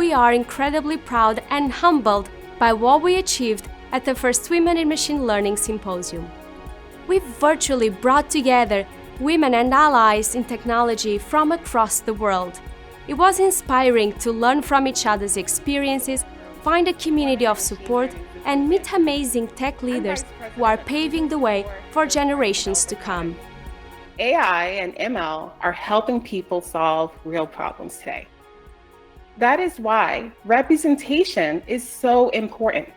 we are incredibly proud and humbled by what we achieved at the first Women in Machine Learning Symposium. We virtually brought together women and allies in technology from across the world. It was inspiring to learn from each other's experiences, find a community of support, and meet amazing tech leaders who are paving the way for generations to come. AI and ML are helping people solve real problems today. That is why representation is so important.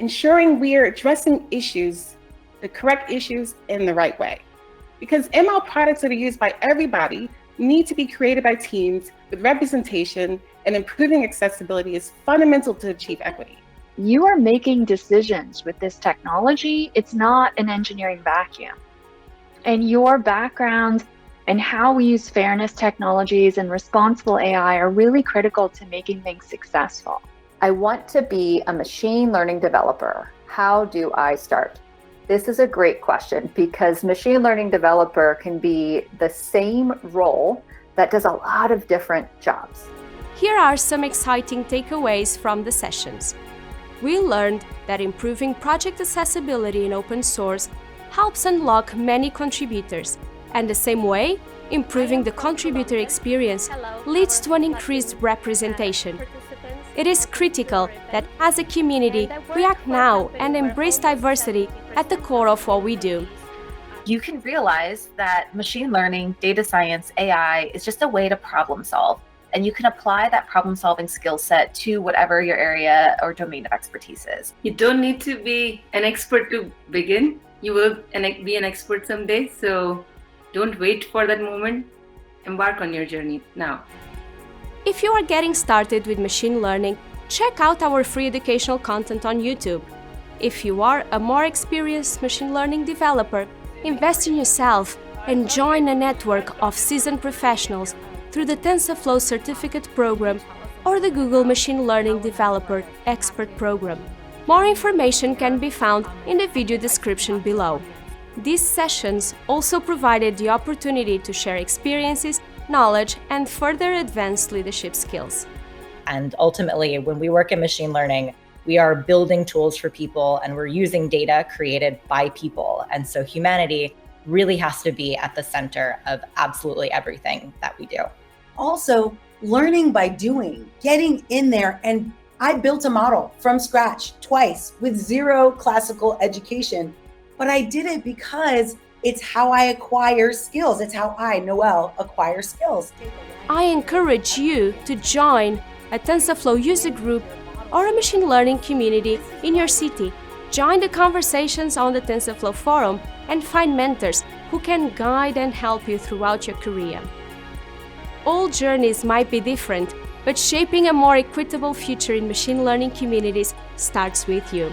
Ensuring we are addressing issues, the correct issues, in the right way. Because ML products that are used by everybody need to be created by teams with representation, and improving accessibility is fundamental to achieve equity. You are making decisions with this technology. It's not an engineering vacuum. And your background and how we use fairness technologies and responsible AI are really critical to making things successful. I want to be a machine learning developer. How do I start? This is a great question because machine learning developer can be the same role that does a lot of different jobs. Here are some exciting takeaways from the sessions. We learned that improving project accessibility in open source helps unlock many contributors, and the same way, improving the contributor experience leads to an increased representation. It is critical that as a community, we act now and embrace diversity at the core of what we do. You can realize that machine learning, data science, AI is just a way to problem solve. And you can apply that problem-solving skill set to whatever your area or domain of expertise is. You don't need to be an expert to begin. You will be an expert someday, so don't wait for that moment. Embark on your journey now. If you are getting started with machine learning, check out our free educational content on YouTube. If you are a more experienced machine learning developer, invest in yourself and join a network of seasoned professionals through the TensorFlow Certificate Program or the Google Machine Learning Developer Expert Program. More information can be found in the video description below. These sessions also provided the opportunity to share experiences, knowledge, and further advance leadership skills. And ultimately, when we work in machine learning, we are building tools for people and we're using data created by people. And so humanity really has to be at the center of absolutely everything that we do. Also, learning by doing, getting in there. And I built a model from scratch twice with zero classical education, but I did it because it's how I acquire skills. It's how I, Noelle, acquire skills. I encourage you to join a TensorFlow user group or a machine learning community in your city. Join the conversations on the TensorFlow forum and find mentors who can guide and help you throughout your career. All journeys might be different, but shaping a more equitable future in machine learning communities starts with you.